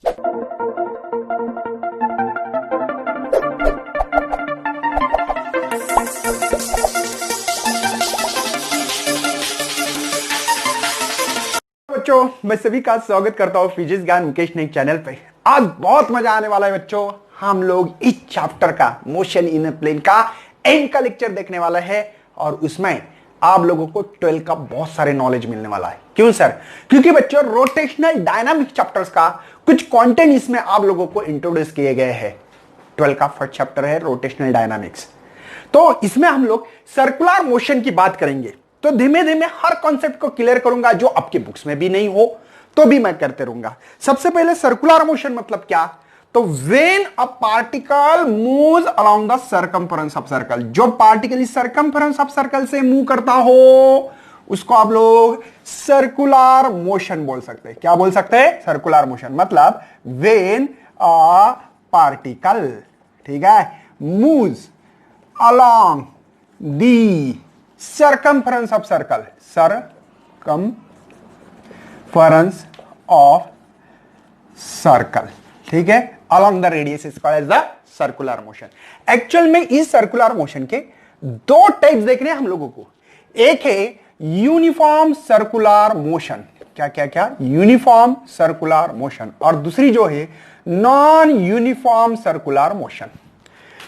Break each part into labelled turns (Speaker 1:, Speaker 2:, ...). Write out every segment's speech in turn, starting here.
Speaker 1: बच्चों, मैं सभी का स्वागत करता हूं फिजिक्स ज्ञान मुकेश नाइक चैनल पे। आज बहुत मजा आने वाला है बच्चों। हम लोग इस चैप्टर का मोशन इन प्लेन का एंड का लेक्चर देखने वाला है और उसमें आप लोगों को 12 का बहुत सारे नॉलेज मिलने वाला है। क्यों सर? क्योंकि बच्चों रोटेशनल डायनामिक चैप्टर्स का कुछ कंटेंट इसमें आप लोगों को इंट्रोड्यूस किए गए हैं। 12 का फर्स्ट चैप्टर है रोटेशनल डायनामिक्स। तो इसमें हम लोग सर्कुलर मोशन की बात करेंगे। तो धीमे धीमे हर कॉन्सेप्ट को क्लियर करूंगा, जो आपके बुक्स में भी नहीं हो तो भी मैं करते रहूंगा। सबसे पहले सर्कुलर मोशन मतलब क्या? तो when a particle moves along the circumference of circle, जो पार्टिकल इस सर्कम्फरेंस ऑफ सर्कल से मूव करता हो उसको आप लोग सर्कुलर मोशन बोल सकते हैं। क्या बोल सकते हैं? Circular motion. मतलब व्हेन अ पार्टिकल, ठीक है, moves along the circumference of circle, circumference of circle, ठीक है, along the radius is called as the circular motion। Actual में इस सर्कुलर मोशन के दो टाइप्स देखने हैं हम लोगों को। एक है यूनिफॉर्म सर्कुलर मोशन, क्या क्या क्या, यूनिफॉर्म सर्कुलर मोशन, और दूसरी जो है नॉन यूनिफॉर्म सर्कुलर मोशन।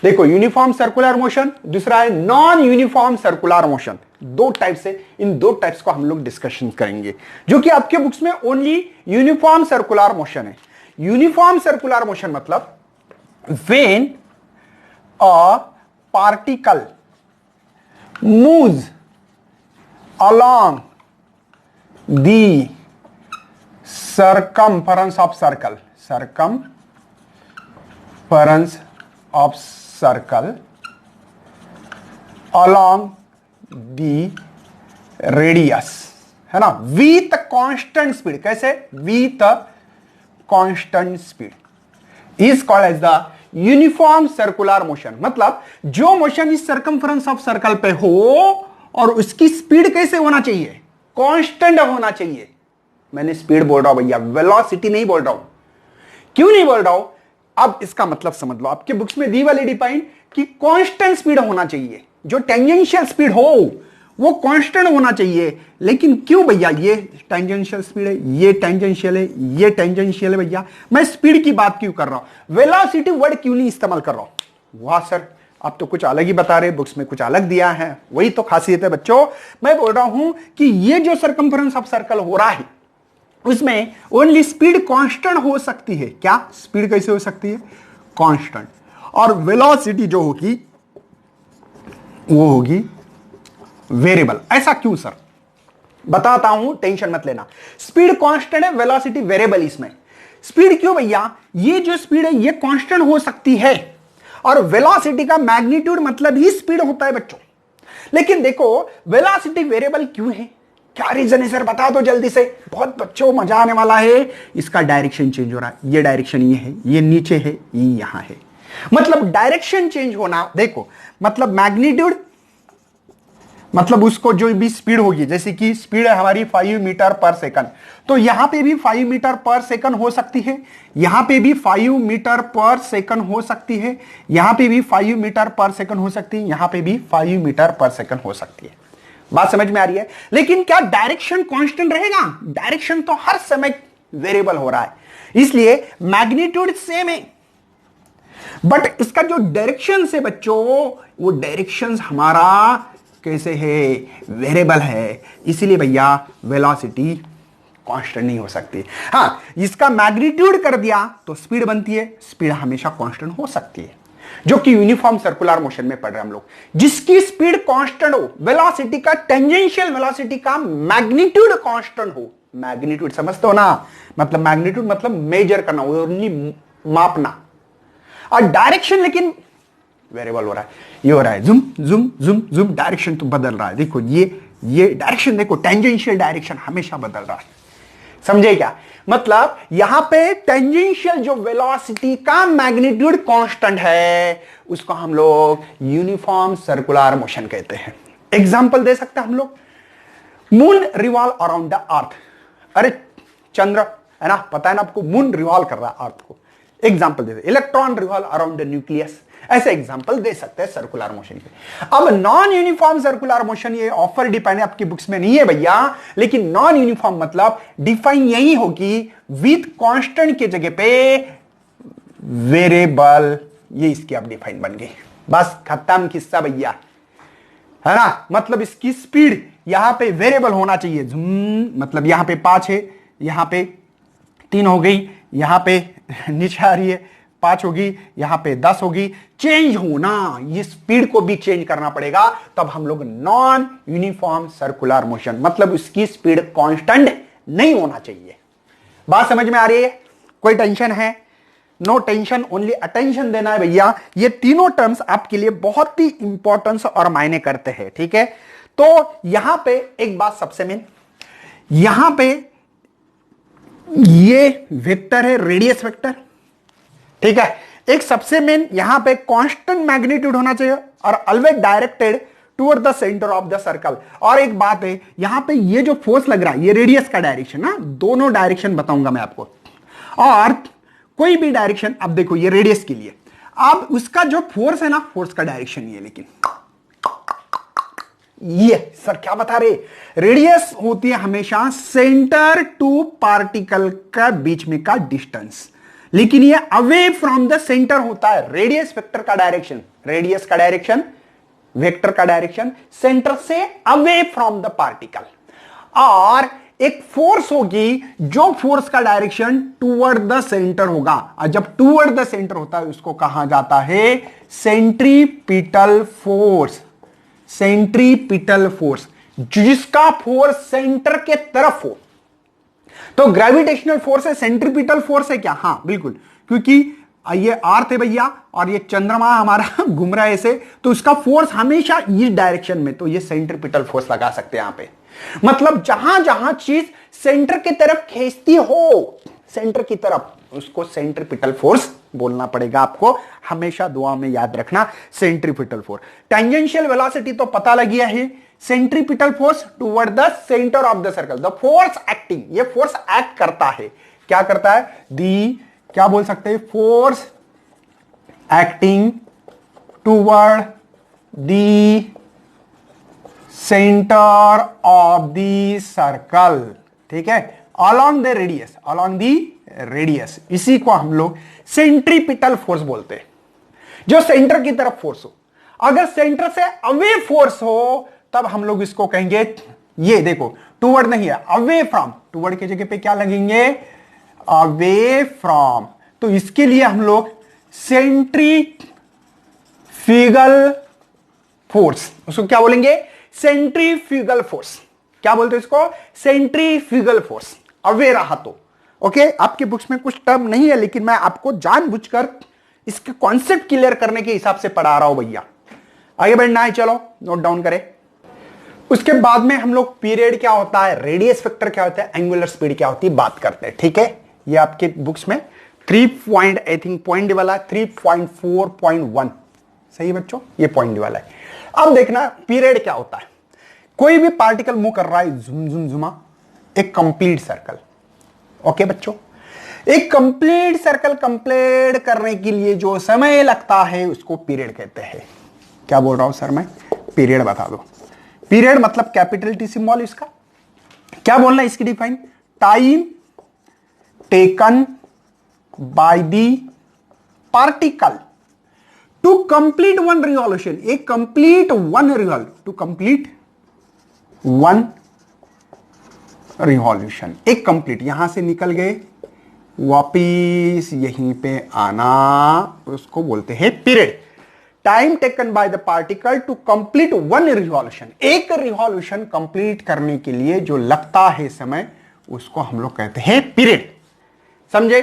Speaker 1: देखो, यूनिफॉर्म सर्कुलर मोशन, दूसरा है नॉन यूनिफॉर्म सर्कुलर मोशन। दो टाइप से, इन दो टाइप्स को हम लोग डिस्कशन करेंगे, जो कि आपके बुक्स में ओनली यूनिफॉर्म सर्कुलर मोशन है। यूनिफॉर्म सर्कुलर मोशन मतलब when a particle moves along the circumference of circle, circumference of circle along the radius, है ना, with constant speed। कैसे? with constant speed is called as the uniform circular motion। मतलब जो motion इस circumference of circle पे हो और उसकी स्पीड कैसे होना चाहिए? कांस्टेंट होना चाहिए। मैंने स्पीड बोल रहा हूं भैया, वेलोसिटी नहीं बोल रहा हूं। क्यों नहीं बोल रहा हूं? अब इसका मतलब समझ लो। आपके बुक्स में दी वाली डिफाइन कि कांस्टेंट स्पीड होना चाहिए, जो टेंजेंशियल स्पीड हो वो कांस्टेंट होना चाहिए। लेकिन क्यों भैया? ये टेंजेंशियल स्पीड है, ये टेंजेंशियल है, ये टेंजेंशियल है भैया, मैं स्पीड की बात क्यों कर रहा हूं? वेलोसिटी वर्ड क्यों नहीं इस्तेमाल कर रहा हूं? वाह सर, आप तो कुछ अलग ही बता रहे, बुक्स में कुछ अलग दिया है। वही तो खासियत है बच्चों। मैं बोल रहा हूं कि ये जो सर्कम्फरेंस ऑफ सर्कल हो रहा है उसमें ओनली स्पीड कांस्टेंट हो सकती है। क्या स्पीड कैसे हो सकती है? कांस्टेंट। और वेलोसिटी जो होगी वो होगी वेरिएबल। ऐसा क्यों सर? बताता हूं, टेंशन मत लेना। स्पीड कांस्टेंट है, वेलोसिटी वेरिएबल। इसमें स्पीड क्यों भैया? ये जो स्पीड है ये कांस्टेंट हो सकती है और वेलोसिटी का मैग्नीट्यूड मतलब ही स्पीड होता है बच्चों। लेकिन देखो, वेलोसिटी वेरिएबल क्यों है? क्या रीजन है सर? बता दो जल्दी से। बहुत बच्चों मजा आने वाला है। इसका डायरेक्शन चेंज हो रहा है। ये डायरेक्शन ये है, ये नीचे है, ये यहां है। मतलब डायरेक्शन चेंज होना, देखो, मतलब मैग्नीट्यूड, मतलब उसको जो भी स्पीड होगी, जैसे कि स्पीड है हमारी 5 मीटर पर सेकंड, तो यहां पे भी 5 मीटर पर सेकंड हो सकती है, यहां पे भी 5 मीटर पर सेकंड हो सकती है, यहां पे भी 5 मीटर पर सेकंड हो सकती है, यहां पे भी 5 मीटर पर सेकंड हो सकती है। बात समझ में आ रही है? लेकिन क्या डायरेक्शन कांस्टेंट रहेगा? डायरेक्शन तो हर समय वेरिएबल हो रहा है, इसलिए मैग्नीट्यूड सेम है, बट इसका जो डायरेक्शन से बच्चों, वो डायरेक्शन हमारा कैसे है? वेरिएबल है। इसीलिए भैया वेलोसिटी कांस्टेंट नहीं हो सकती। हां, इसका मैग्नीट्यूड कर दिया तो स्पीड बनती है। स्पीड हमेशा कांस्टेंट हो सकती है, जो कि यूनिफॉर्म सर्कुलर मोशन में पढ़ रहे हैं हम लोग। जिसकी स्पीड कांस्टेंट हो, वेलोसिटी का, टेंजेंशियल वेलोसिटी का मैग्नीट्यूड कांस्टेंट हो। मैग्नीट्यूड समझते हो ना? मतलब मैग्नीट्यूड मतलब मेजर करना, ओनली मापना। और डायरेक्शन लेकिन वेरिएबल हो रहा है, ये हो रहा है जुम जुम जुम जुम, डायरेक्शन तो बदल रहा है। देखो ये डायरेक्शन देखो, टेंजेंशियल डायरेक्शन हमेशा बदल रहा है। समझे क्या? मतलब यहां पे टेंजेंशियल जो वेलोसिटी का मैग्नीट्यूड कांस्टेंट है उसको हम लोग यूनिफॉर्म सर्कुलर मोशन कहते हैं। एग्जांपल दे सकते हैं हम लोग। Moon revolve around the earth. अरे चंद्र है ना, पता है ना आपको, मून रिवॉल्व कर रहा है अर्थ को। Example they, electron revolve around the nucleus, ऐसे एग्जांपल दे सकते हैं सर्कुलर मोशन के। अब नॉन यूनिफॉर्म सर्कुलर मोशन, ये ऑफर डिपेंड आपकी बुक्स में नहीं है भैया, लेकिन नॉन यूनिफॉर्म मतलब डिफाइन यही होगी विथ कांस्टेंट के जगह पे वेरिएबल, ये इसकी अब डिफाइन बन गई, बस खत्म किस्सा भैया, है ना। मतलब इसकी स्पीड यहां पे वेरिएबल होना चाहिए, मतलब यहां पे 5 है, यहां पे 3 हो गई, यहां पे नीचे आ रही है 5 होगी, यहां पे 10 होगी, चेंज होना, ये स्पीड को भी चेंज करना पड़ेगा, तब हम लोग नॉन यूनिफॉर्म सर्कुलर मोशन, मतलब इसकी स्पीड कांस्टेंट नहीं होना चाहिए। बात समझ में आ रही है? कोई टेंशन है? नो टेंशन, ओनली अटेंशन देना है भैया। ये तीनों टर्म्स आपके लिए बहुत ही इंपॉर्टेंस और मायने करते हैं, ठीक है। तो यहां पे एक बात सबसे मेन, यहां पे ये वेक्टर है, रेडियस वेक्टर, ठीक है। एक सबसे मेन यहां पे कांस्टेंट मैग्नीट्यूड होना चाहिए और always directed toward the centre of the circle. और एक बात है, यहां पे ये जो फोर्स लग रहा है, ये रेडियस का डायरेक्शन, ना दोनों डायरेक्शन बताऊंगा मैं आपको, और कोई भी डायरेक्शन, अब देखो ये रेडियस के लिए, अब उसका जो फोर्स है ना, फोर्स का डायरेक्शन ये, लेकिन ये सर क्या बता रहे, रेडियस होती है हमेशा सेंटर टू पार्टिकल का बीच में का डिस्टेंस, लेकिन ये अवे फ्रॉम द सेंटर होता है। रेडियस वेक्टर का डायरेक्शन, रेडियस का डायरेक्शन, वेक्टर का डायरेक्शन सेंटर से अवे फ्रॉम द पार्टिकल। और एक फोर्स होगी, जो फोर्स का डायरेक्शन टूवर्ड द सेंटर होगा, और जब टूवर्ड द सेंटर होता है उसको कहा जाता है सेंट्रीपिटल फोर्स। सेंट्रीपिटल फोर्स, जिसका फोर्स सेंटर के तरफ हो। तो ग्रेविटेशनल फोर्स है, सेंट्रीपिटल फोर्स है क्या? हां बिल्कुल, क्योंकि ये अर्थ है भैया और ये चंद्रमा हमारा घूम रहा है ऐसे, तो उसका फोर्स हमेशा इस डायरेक्शन में, तो ये सेंट्रीपिटल फोर्स लगा सकते हैं यहां पे। मतलब जहां जहां चीज सेंटर की तरफ खींचती हो, सेंटर की तरफ, उसको सेंट्रीपिटल फोर्स बोलना पड़ेगा आपको, हमेशा दुआ में याद रखना, सेंट्रीपिटल फोर्स। टेंजेंशियल वेलोसिटी तो पता लग गया है, centripetal force toward the centre of the circle, the force acting, ये फोर्स एक्ट करता है, क्या करता है? दी, क्या बोल सकते हैं, force acting toward the centre of the circle, ठीक है, along the radius, along the radius, इसी को हम लोग सेंट्रीपिटल फोर्स बोलते हैं, जो सेंटर की तरफ फोर्स हो। अगर सेंटर से अवे फोर्स हो तब हम लोग इसको कहेंगे, ये देखो टूवर्ड नहीं है, अवे फ्रॉम, टूवर्ड की जगह पे क्या लगेंगे? Away from. तो इसके लिए हम लोग सेंट्रीफ्यूगल फोर्स, उसको क्या बोलेंगे? Centrifugal force. क्या बोलते हैं इसको? सेंट्रीफ्यूगल फोर्स, अवे रहा तो। ओके, आपके बुक्स में कुछ टर्म नहीं है, लेकिन मैं आपको जानबूझकर इसके कॉन्सेप्ट क्लियर करने के हिसाब से पढ़ा रहा हूं भैया। आगे बढ़ना है, चलो नोट डाउन करें। उसके बाद में हम लोग पीरियड क्या होता है, रेडियस वेक्टर क्या होता है, एंगुलर स्पीड क्या होती है, बात करते हैं, ठीक है। ये आपके बुक्स में 3 पॉइंट, आई थिंक पॉइंट वाला 3.4.1, सही बच्चों, ये पॉइंट वाला है। अब देखना पीरियड क्या होता है। कोई भी पार्टिकल मूव कर रहा है, झुम झुम झुमा, एक कंप्लीट सर्कल। ओके बच्चों, एक कंप्लीट सर्कल कंप्लीट करने के लिए जो समय लगता है उसको पीरियड कहते हैं। क्या बोल रहा हूं सर मैं? पीरियड बता दो। पीरियड मतलब कैपिटल टी सिंबल, इसका क्या बोलना है, इसकी define, time taken by the particle to complete one revolution, एक complete one revolve, to complete one revolution, एक कंप्लीट, यहां से निकल गए वापिस यहीं पे आना, उसको बोलते हैं period. Time taken by the particle to complete one revolution, एक रिवॉल्यूशन कंप्लीट करने के लिए जो लगता है समय, उसको हम लोग कहते हैं पीरियड। समझे?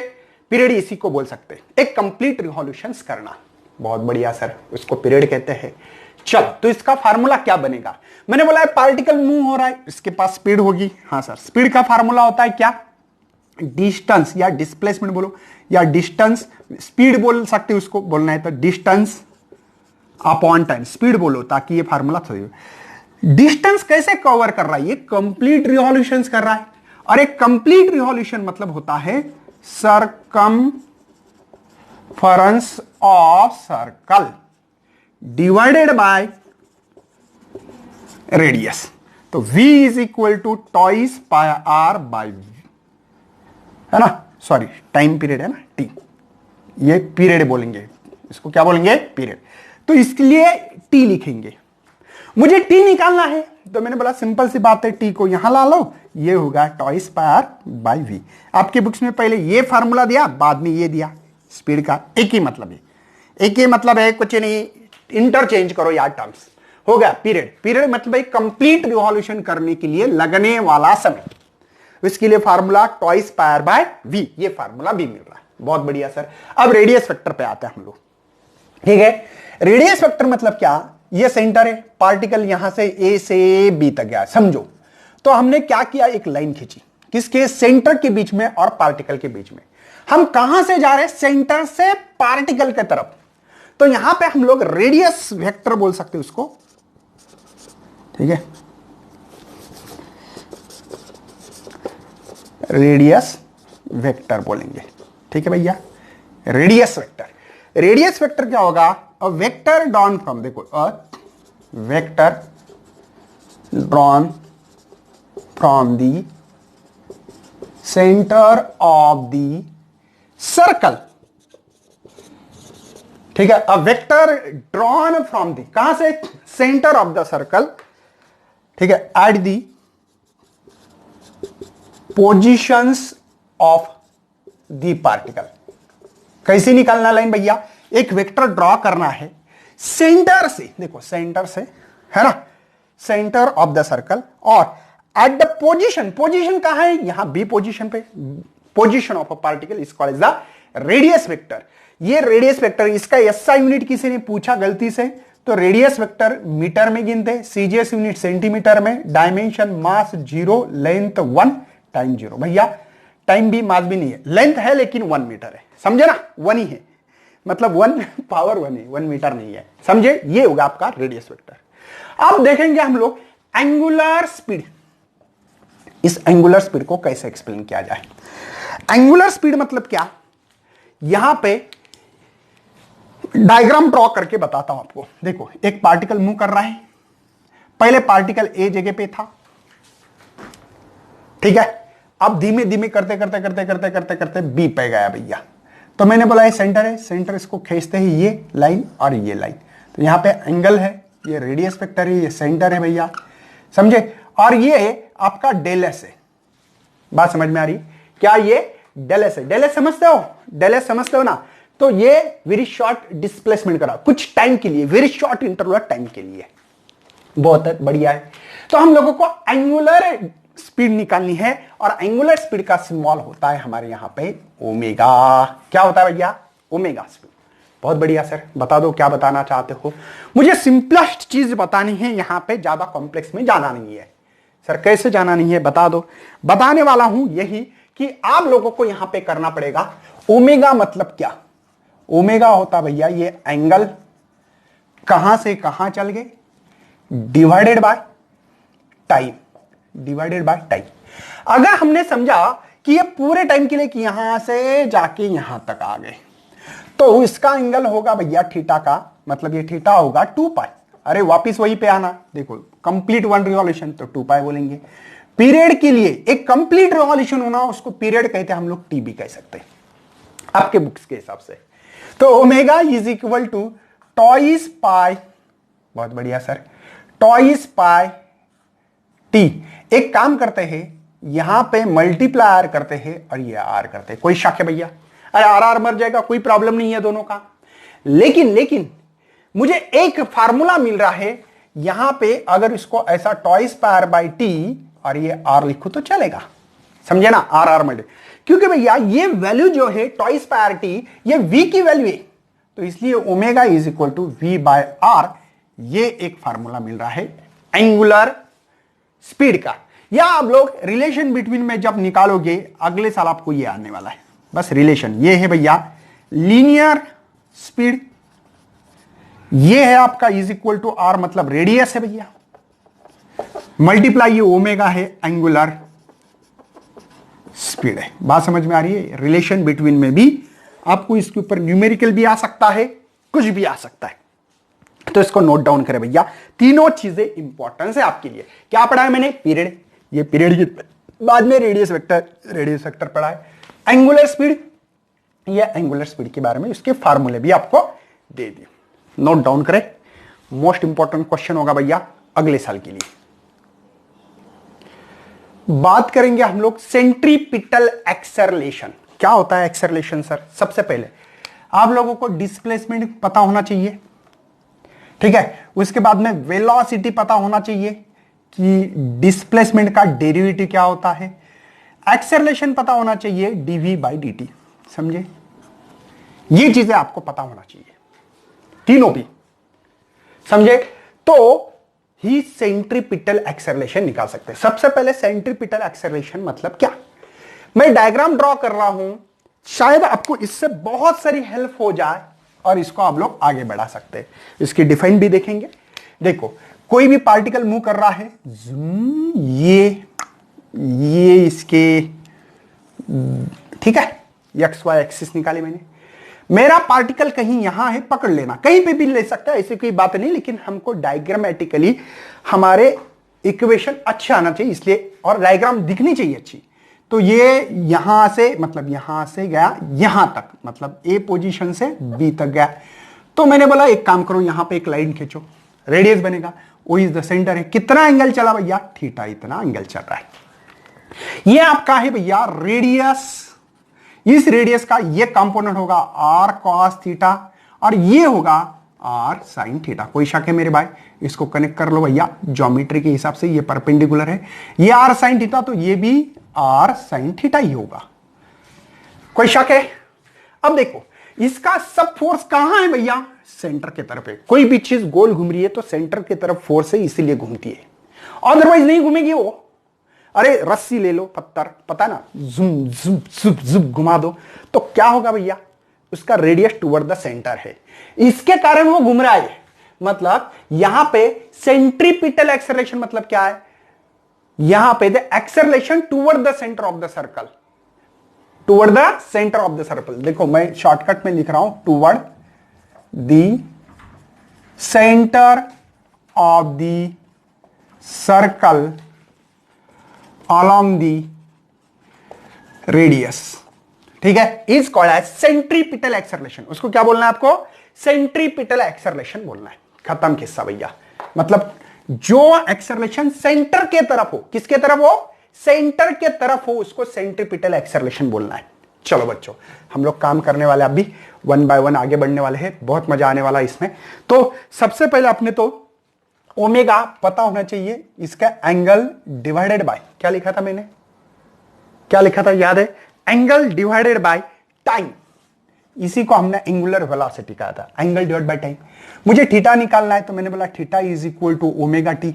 Speaker 1: पीरियड इसी को बोल सकते हैं, एक कंप्लीट रिवॉल्यूशंस करना। बहुत बढ़िया सर, उसको पीरियड कहते हैं। चलो, तो इसका फार्मूला क्या बनेगा? मैंने बोला है पार्टिकल मूव हो रहा है, इसके पास स्पीड होगी। हाँ सर, स्पीड का फार्मूला होता है क्या? डिस्टेंस या डिस्प्लेसमेंट बोलो, या डिस्टेंस, स्पीड बोल सकते हो, उसको बोलना है तो डिस्टेंस अपॉन टाइम, स्पीड बोलो ताकि ये फार्मूला सही हो। डिस्टेंस कैसे कवर कर रहा है? ये कंप्लीट रिवॉल्यूशंस कर रहा है, और एक कंप्लीट रिवॉल्यूशन मतलब होता है circumference of circle divided by radius. तो v is equal to twice pi are by v, है ना, सॉरी टाइम पीरियड है ना t, ये पीरियड बोलेंगे, इसको क्या बोलेंगे, पीरियड। तो इसके लिए t लिखेंगे। मुझे t निकालना है तो मैंने बोला सिंपल सी बात है, t को यहां ला लो, ये होगा twice pi are by v. आपके बुक्स में पहले ये फार्मूला दिया, बाद में ये दिया, स्पीड का एक ही मतलब है, एक ही मतलब है, कुछ नहीं, इंटरचेंज करो यार टर्म्स। हो गया पीरियड। पीरियड मतलब एक कंप्लीट रिवॉल्यूशन करने के लिए लगने वाला समय, इसके लिए formula twice pi r by v, ये फार्मूला भी मिल रहा है। बहुत बढ़िया सर। अब रेडियस वेक्टर पे आते हैं हम लोग, ठीक है। रेडियस वेक्टर मतलब क्या, ये सेंटर है, पार्टिकल यहां से ए से बी तक गया, समझो। तो हमने क्या किया, एक लाइन खींची, किसके, सेंटर के बीच में और पार्टिकल के बीच में। हम कहां से जा रहे हैं, सेंटर से पार्टिकल के तरफ। तो यहां पे हम लोग रेडियस वेक्टर बोल सकते हैं उसको, ठीक है, रेडियस वेक्टर बोलेंगे, ठीक है भैया, रेडियस वेक्टर। रेडियस वेक्टर क्या होगा, अ वेक्टर ड्रॉन फ्रॉम, देखो a vector drawn from the centre of the circle, ठीक है, a vector drawn from the, कहां से, सेंटर ऑफ द सर्कल, ठीक है, at the positions of the particle. कैसे निकालना लाइन भैया, एक वेक्टर ड्रॉ करना है सेंटर से, देखो सेंटर से, है ना, सेंटर ऑफ द सर्कल, और एट द पोजीशन, पोजीशन कहां है, यहां बी पोजीशन पे, position of a particle is called as the radius vector. ये रेडियस वेक्टर, इसका एसआई यूनिट किसी ने पूछा गलती से, तो रेडियस वेक्टर मीटर में गिनते, सीजीएस यूनिट सेंटीमीटर में, डायमेंशन मास 0, लेंथ 1, टाइम 0। भैया टाइम भी मास भी नहीं है, लेंथ है लेकिन 1 मीटर है, समझे ना, 1 ही है, मतलब 1 पावर 1 है, 1 मीटर नहीं है, समझे। ये होगा आपका रेडियस वेक्टर। अब देखेंगे हम लोग एंगुलर स्पीड, इस एंगुलर स्पीड को कैसे एक्सप्लेन किया जाए। एंगुलर स्पीड मतलब क्या, यहां पे डायग्राम ड्रॉ करके बताता हूं आपको। देखो एक पार्टिकल मूव कर रहा है, पहले पार्टिकल ए जगह पे था, ठीक है, अब धीमे धीमे करते करते करते करते करते करते बी पे गया भैया। तो मैंने बोला ये सेंटर है, सेंटर इसको खींचते ही ये लाइन और ये लाइन, तो यहां पे एंगल है, ये रेडियस वेक्टर है, ये सेंटर है भैया, समझे। और ये आपका डेल एस है, बात समझ में आ रही क्या, ये डेल एस है, डेल एस समझते हो, डेल एस समझते हो ना। तो ये वेरी शॉर्ट डिस्प्लेसमेंट करा, कुछ टाइम के लिए, वेरी शॉर्ट इंटरवल टाइम के लिए, बहुत बढ़िया है। तो हम लोगों को एंगुलर स्पीड निकालनी है, और एंगुलर स्पीड का सिंबल होता है हमारे यहां पे ओमेगा। क्या होता है भैया, ओमेगा स्पीड। बहुत बढ़िया सर, बता दो क्या बताना चाहते हो। मुझे सिंपलेस्ट चीज बतानी है, यहां पे ज्यादा कॉम्प्लेक्स में जाना नहीं है। सर कैसे जाना नहीं है बता दो, बताने वाला हूं यही कि आप लोगों को यहां पे करना पड़ेगा। ओमेगा मतलब क्या, ओमेगा होता भैया ये एंगल कहां से कहां चल गए divided by time, divided by time. अगर हमने समझा कि ये पूरे टाइम के लिए कि यहां से जाके यहां तक आ गए, तो इसका एंगल होगा भैया थीटा का, मतलब ये थीटा होगा 2 पाई। अरे वापिस वही पे आना, देखो कंप्लीट 1 रिवॉल्यूशन तो 2 पाई बोलेंगे। पीरियड के लिए एक कंप्लीट रिवॉल्यूशन होना, उसको पीरियड कहते हैं, हम लोग टी भी कह सकते हैं आपके बुक्स के हिसाब से। तो omega is equal to twice pi, बहुत बढ़िया सर, टॉइस पाई टी। एक काम करते हैं, यहां पे मल्टीप्लायर करते हैं और ये आर करते हैं, कोई शक है भैया, अरे आर आर मर जाएगा, कोई प्रॉब्लम नहीं है दोनों का। लेकिन मुझे एक फार्मूला मिल रहा है यहां पे, अगर इसको ऐसा टॉइस पायर बाई टी और ये आर लिखो तो चलेगा, समझे ना, आर आर मल्टी, क्योंकि भैया ये वैल्यू जो है टॉइस पायर टी, ये वी की वैल्यू है, तो इसलिए omega is equal to v by r. ये एक फार्मूला मिल रहा है एंगुलर स्पीड का। या आप लोग रिलेशन बिटवीन में जब निकालोगे अगले साल आपको ये आने वाला है, बस रिलेशन ये है भैया, लीनियर स्पीड ये है आपका इज इक्वल टू आर, मतलब रेडियस है भैया, मल्टीप्लाई ये ओमेगा है एंगुलर स्पीड है। बात समझ में आ रही है? रिलेशन बिटवीन में भी आपको इसके ऊपर न्यूमेरिकल भी आ सकता है, कुछ भी आ सकता है, तो इसको नोट डाउन करें भैया। तीनों चीजें इंपॉर्टेंस है आपके लिए। क्या पढ़ा है मैंने? पीरियड, ये पीरियड के बाद में रेडियस वेक्टर पढ़ा है। एंगुलर स्पीड, ये एंगुलर स्पीड के बारे में इसके फार्मूले भी आपको दे दिए, नोट डाउन करें। मोस्ट इंपॉर्टेंट क्वेश्चन होगा भैया अगले साल के लिए। बात करेंगे हम लोग सेंट्रीपिटल एक्सेलरेशन। क्या होता है एक्सेलरेशन सर? सबसे पहले आप लोगों को डिस्प्लेसमेंट पता होना चाहिए, ठीक है। उसके बाद में वेलोसिटी पता होना चाहिए कि डिस्प्लेसमेंट का डेरिवेटिव क्या होता है। एक्सेलरेशन पता होना चाहिए, डीवी बाई डी टी, समझे? ये चीजें आपको पता होना चाहिए, तीनों भी, समझे? तो ही सेंट्रीपिटल एक्सेलरेशन निकाल सकते हैं। सबसे पहले सेंट्रीपिटल एक्सेलरेशन मतलब क्या? मैं डायग्राम ड्रॉ कर रहा हूं, शायद आपको इससे बहुत सारी हेल्प हो जाए और इसको आप लोग आगे बढ़ा सकते हैं। इसकी डिफाइन भी देखेंगे। देखो, कोई भी पार्टिकल मूव कर रहा है, ये इसके, ठीक है, एक्स वाई एक्सिस निकाले मैंने। मेरा पार्टिकल कहीं यहां है, पकड़ लेना, कहीं पे भी ले सकता है, ऐसी कोई बात नहीं, लेकिन हमको डायग्रामेटिकली हमारे इक्वेशन अच्छा आना चाहिए इसलिए, और डायग्राम दिखनी चाहिए अच्छी। तो ये यहां से, मतलब यहां से गया यहां तक, मतलब ए पोजीशन से बी तक गया। तो मैंने बोला एक काम करो, यहां पे एक लाइन खींचो, रेडियस बनेगा, वो इज द सेंटर है। कितना एंगल चला भैया? थीटा, इतना एंगल चल रहा है। ये आपका है भैया रेडियस। इस रेडियस का ये कंपोनेंट होगा आर कॉस थीटा और ये होगा आर साइन थीटा। कोई शक है मेरे भाई? इसको कनेक्ट कर लो भैया, ज्योमेट्री के हिसाब से ये परपेंडिकुलर है, ये आर साइन थीटा, तो ये भी आर साइन थीटा ही होगा। कोई शक है? अब देखो, इसका सब फोर्स कहां है भैया? सेंटर की तरफ है। कोई भी चीज गोल घूम रही है तो सेंटर की तरफ फोर्स है, इसीलिए घूमती है, अदरवाइज नहीं घूमेगी वो। अरे रस्सी ले लो, पत्थर, पता ना, जुम जुम जुम जुम घुमा दो तो क्या होगा भैया? उसका रेडियस टुवर्ड द सेंटर है, इसके कारण वो घूम रहा है। मतलब यहां पे सेंट्रीपिटल एक्सेलरेशन मतलब क्या है? यहां पे the acceleration toward the centre of the circle, toward the centre of the circle. देखो मैं शॉर्टकट में लिख रहा हूं, toward the centre of the circle along the radius, ठीक है, is called as centripetal acceleration. उसको क्या बोलना है आपको? सेंट्रीपिटल एक्सेलरेशन बोलना है। खत्म किस्सा भैया। मतलब जो एक्सेलरेशन सेंटर के तरफ हो, किसके तरफ हो? सेंटर के तरफ हो, उसको सेंट्रीपिटल एक्सेलरेशन बोलना है। चलो बच्चों, हम लोग काम करने वाले, अभी 1 by 1 आगे बढ़ने वाले हैं, बहुत मजा आने वाला इसमें। तो सबसे पहले आपने तो ओमेगा पता होना चाहिए, इसका एंगल डिवाइडेड बाय, क्या लिखा था मैंने? क्या लिखा था याद है? Angle divided by time. इसी को हमने एंगुलर वेलोसिटी कहा था, एंगल डिवाइड बाय टाइम। मुझे थीटा निकालना है तो मैंने बोला theta is equal to omega t.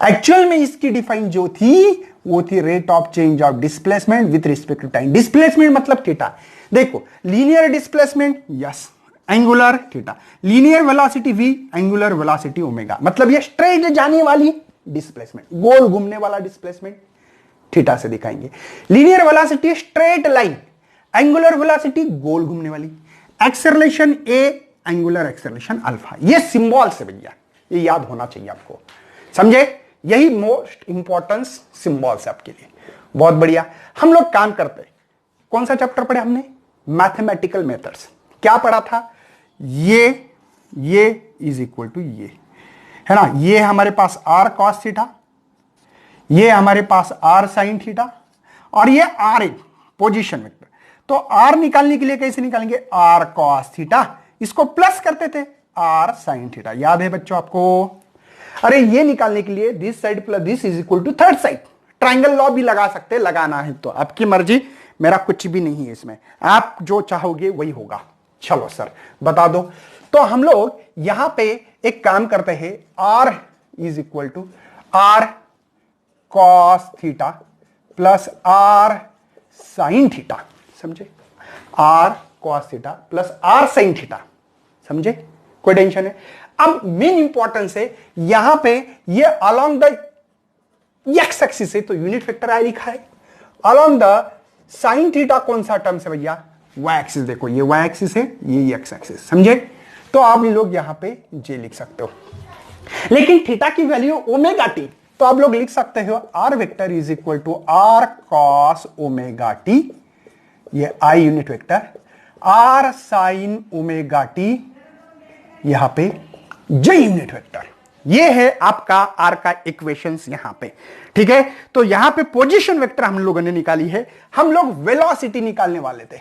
Speaker 1: Actual में इसकी डिफाइन जो थी वो थी rate of change of displacement with respect to time. Displacement मतलब थीटा। देखो, linear displacement yes, angular theta, linear velocity v, angular velocity omega. मतलब ये स्ट्रेट जाने वाली डिस्प्लेसमेंट, गोल घूमने वाला डिस्प्लेसमेंट थीटा से दिखाएंगे। Linear velocity straight line, angular velocity गोल घूमने वाली। Acceleration A, angular acceleration alpha. ये सिंबल से भैया, ये याद होना चाहिए आपको, समझे? यही मोस्ट इंपॉर्टेंस सिंबल्स है आपके लिए। बहुत बढ़िया। हम लोग काम करते हैं, कौन सा चैप्टर पढ़े हमने? Mathematical methods. क्या पढ़ा था? ये इज इक्वल टू ये, है ना, ये हमारे पास आर कॉस थीटा, ये हमारे पास आर साइन थीटा, और ये आर ए पोजीशन वेक्टर। तो आर निकालने के लिए कैसे निकालेंगे? आर कॉस थीटा, इसको प्लस करते थे आर साइन थीटा, याद है बच्चों आपको? अरे ये निकालने के लिए this side plus this is equal to third side. Triangle law भी लगा सकते हैं, लगाना है तो आपकी मर्जी, मेरा कुछ भी नहीं है इसमें, आप जो चाहोगे वही होगा। चलो सर बता दो। तो हम लोग यहां पे एक काम करते हैं, R is equal to R cos theta plus R sine theta, समझे? R cos theta plus R sine theta, समझे? कोई टेंशन है? अब मेन इंपॉर्टेंस है यहां पे, ये अलोंग द एक्स एक्सिस है तो यूनिट वेक्टर आई लिखा है, अलोंग द साइन थीटा कौन सा टर्म है भैया, वाई एक्सिस। देखो ये वाई एक्सिस है, ये एक्स एक्सिस, समझे। तो आप लोग यहां पे जे लिख सकते हो, लेकिन थीटा की वैल्यू ओमेगा टी, तो आप लोग लिख सकते हो R vector is equal to R cos omega T, ये आई unit vector, are sign omega T, यहां पे जे यूनिट वेक्टर। ये है आपका आर का इक्वेशंस यहां पे, ठीक है। तो यहां पे पोजीशन वेक्टर हम लोगों ने निकाली है, हम लोग वेलोसिटी निकालने वाले थे।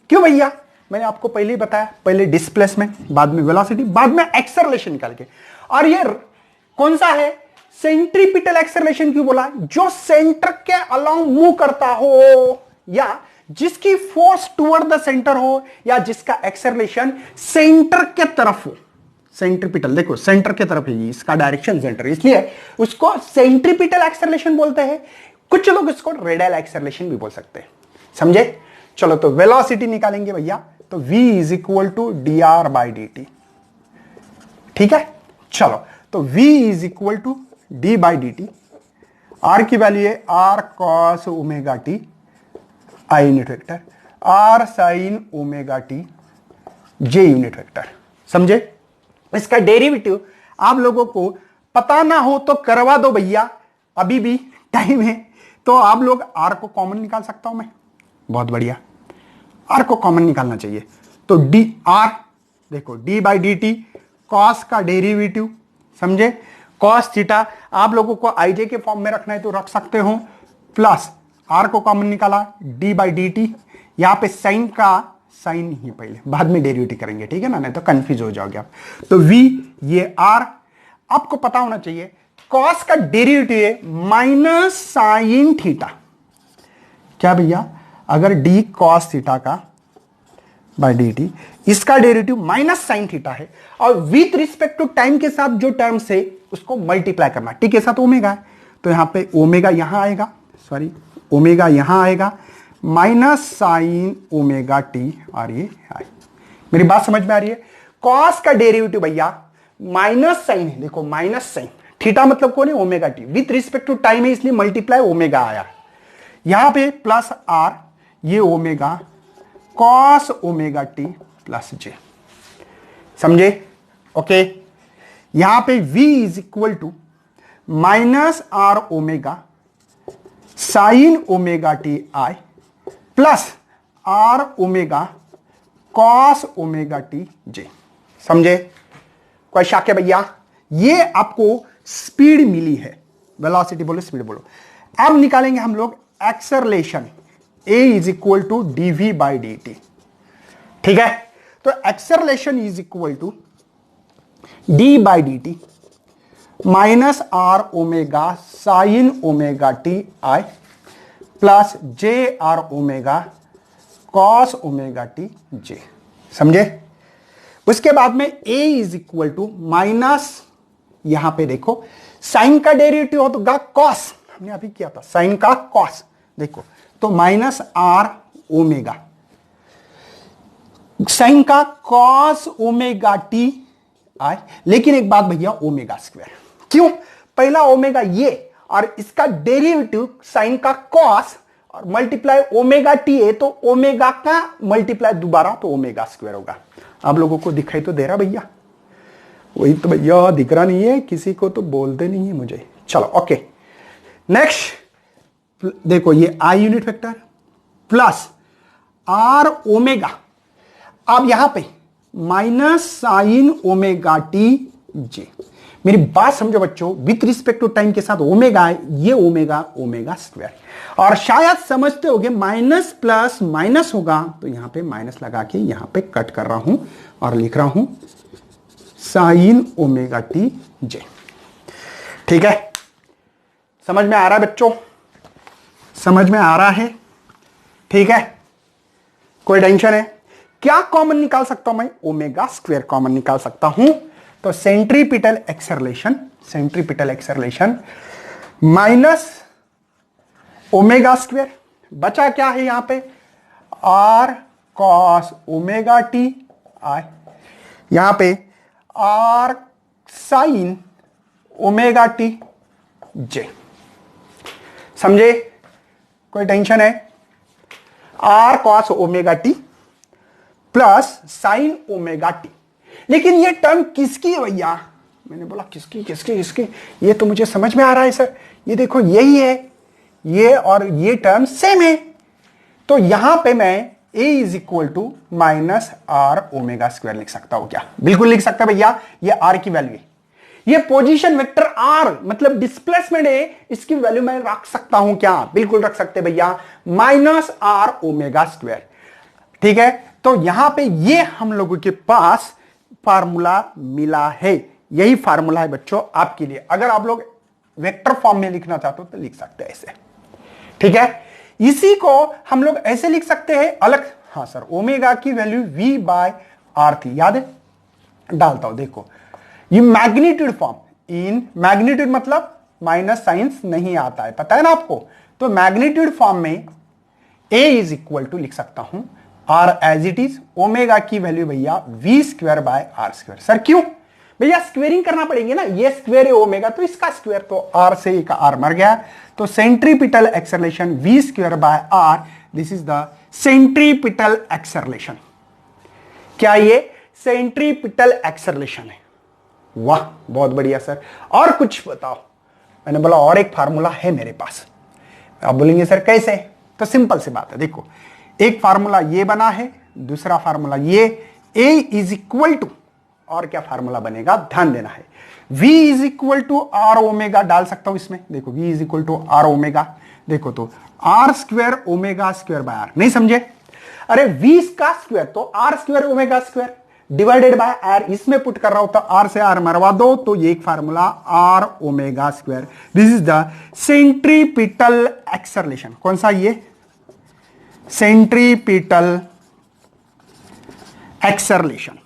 Speaker 1: क्यों भैया, मैंने आपको पहले ही बताया, पहले डिस्प्लेसमेंट, बाद में वेलोसिटी, बाद में एक्सेलरेशन निकाल के। और ये कौन सा है, सेंट्रीपिटल एक्सेलरेशन। क्यों बोला, जो सेंटर के अलोंग मूव करता हो, या जिसकी फोर्स टुवर्ड द सेंटर हो, या जिसका एक्सेलरेशन सेंटर के तरफ हो। सेंट्रीपिटल, देखो सेंटर के तरफ है, इसका डायरेक्शन सेंटर, इसलिए उसको सेंट्रीपिटल एक्सेलरेशन बोलते हैं। कुछ लोग इसको रेडियल एक्सेलरेशन भी बोल सकते हैं, समझे। चलो तो वेलोसिटी निकालेंगे भैया, तो v is equal to d r by D T, ठीक है। चलो तो v is equal to D by D t, r की वैल्यू है r cos omega T, i unit vector, are sign omega T, j unit vector, समझे। इसका derivative आप लोगों को पता ना हो तो करवा दो भैया, अभी भी टाइम है। तो आप लोग आर को कॉमन निकाल सकता हूं मैं, बहुत बढ़िया, आर को कॉमन निकालना चाहिए। तो डी आर, देखो D by D T, cos का डेरिवेटिव, समझे, कॉस थीटा, आप लोगों को आईजे के फॉर्म में रखना है तो रख सकते हो, प्लस आर को कॉमन निकाला, डी बाई डी टी, यहां पे साइन का साइन ही पहले, बाद में डेरिवेटिव करेंगे, ठीक है ना, नहीं तो कंफ्यूज हो जाओगे आप। तो v, ये r, आपको पता होना चाहिए cos का डेरिवेटिव है माइनस साइन थीटा। क्या भैया, अगर d cos थीटा का बाय dt, इसका डेरिवेटिव माइनस साइन थीटा है, और विथ रिस्पेक्ट टू टाइम के साथ जो टर्म से उसको मल्टीप्लाई करना, टी के साथ ओमेगा है, तो यहां पे ओमेगा यहां आएगा, सॉरी ओमेगा यहां आएगा, माइनस साइन ओमेगा टी, और ये आई। मेरी बात समझ में आ रही है। कॉस का डेरिवेटिव भैया माइनस साइन है, देखो माइनस साइन थीटा मतलब कौन है, omega T, with respect to time है इसलिए मल्टीप्लाई ओमेगा आया, यहां पे प्लस आर, ये omega cos omega T plus J, समझे। ओके, यहां पे v is equal to minus are omega sine omega T I plus are omega cos omega T जे, समझे। कोई शक है भैया, ये आपको स्पीड मिली है, वेलोसिटी बोलो स्पीड बोलो। अब निकालेंगे हम लोग acceleration, a is equal to D V by D T, ठीक है। तो acceleration is equal to D by D T minus are omega sine omega T I plus J R omega cos omega T जे, समझे। उसके बाद में a is equal to minus, यहां पे देखो साइन का डेरिवेटिव होगा कॉस, हमने अभी किया था साइन का कॉस, देखो तो माइनस आर ओमेगा साइन का कॉस ओमेगा टी आई, लेकिन एक बात भैया ओमेगा स्क्वायर, क्यों, पहला ओमेगा ये और इसका डेरिवेटिव साइन का कॉस और मल्टीप्लाई ओमेगा टी है, तो ओमेगा का मल्टीप्लाई दोबारा तो ओमेगा स्क्वायर होगा। आप लोगों को दिखाई तो दे रहा भैया, वही तो भैया दिख रहा नहीं है किसी को, तो बोलते नहीं है मुझे। चलो ओके, नेक्स्ट देखो ये आई unit vector plus are omega, अब यहां पे minus sin omega T j. मेरी बात समझो बच्चों, विथ रिस्पेक्ट टू टाइम के साथ ओमेगा है, ये ओमेगा ओमेगा स्क्वायर, और शायद समझते होगे माइनस प्लस माइनस होगा, तो यहां पे माइनस लगा के यहां पे कट कर रहा हूं और लिख रहा हूं साइन ओमेगा टी जे, ठीक है। समझ में आ रहा है बच्चों, समझ में आ रहा है, ठीक है। कोई टेंशन है क्या, कॉमन निकाल सकता हूं मैं, ओमेगा स्क्वायर कॉमन निकाल सकता हूं, तो centripetal acceleration minus omega square, बचा क्या है यहां पे, r cos omega T i, यहां पे आर साइन ओमेगा टी जे, समझे। कोई टेंशन है? R cos omega T plus sin omega t. लेकिन ये टर्म किसकी है भैया? मैंने बोला किसकी किसकी किसकी, ये तो मुझे समझ में आ रहा है सर, ये देखो यही है, ये और ये टर्म सेम है। तो यहां पे मैं a is equal to minus are omega square लिख सकता हूं क्या? बिल्कुल लिख सकता है भैया, ये आर की वैल्यू है, ये पोजीशन वेक्टर आर मतलब डिस्प्लेसमेंट है, इसकी वैल्यू मैं रख सकता हूं क्या? बिल्कुल रख सकते भैया, माइनस आर ओमेगा स्क्वायर। ठीक है, तो यहां पे ये हम लोगों के पास फार्मूला मिला है, यही फार्मूला है बच्चों आपके लिए। अगर आप लोग वेक्टर फॉर्म में लिखना चाहते हो तो लिख सकते हैं ऐसे। ठीक है, इसी को हम लोग ऐसे लिख सकते हैं अलग। हाँ सर, ओमेगा की वैल्यू v बाय आर थी, याद है? डालता हूं, देखो ये मैग्नीट्यूड फॉर्म, इन मैग्नीट्यूड मतलब माइनस साइंस नहीं आता है, पता है ना आपको? तो मैग्नीट्यूड फॉर्म में a इज इक्वल टू लिख सकता हूं r as it is, omega की वैल्यू भैया v square by r square. Sir क्यों भैया? स्क्वेयरिंग करना पड़ेगी ना, ये स्क्वायर है ओमेगा तो इसका स्क्वायर, तो r से एक r मर गया, तो centripetal acceleration v square bye r, this is the centripetal acceleration. क्या ये सेंट्रीपिटल एक्सेलरेशन है? वाह बहुत बढ़िया सर, और कुछ बताओ। मैंने बोला और एक फार्मूला है मेरे पास। आप बोलेंगे सर कैसे? तो सिंपल सी बात है, देखो एक फार्मूला ये बना है, दूसरा फार्मूला ये, a इज इक्वल टू, और क्या फार्मूला बनेगा ध्यान देना है, v is equal to r omega डाल सकता हूं इसमें, देखो v is equal to r omega, देखो तो r square omega square by r, नहीं समझे? अरे v का स्क्वायर तो r square omega square divided by r, इसमें पुट कर रहा हूं तो आर से आर मरवा दो, तो ये एक formula r omega square, this is the centripetal acceleration. कौन सा? ये सेंट्रीपिटल एक्सेलरेशन।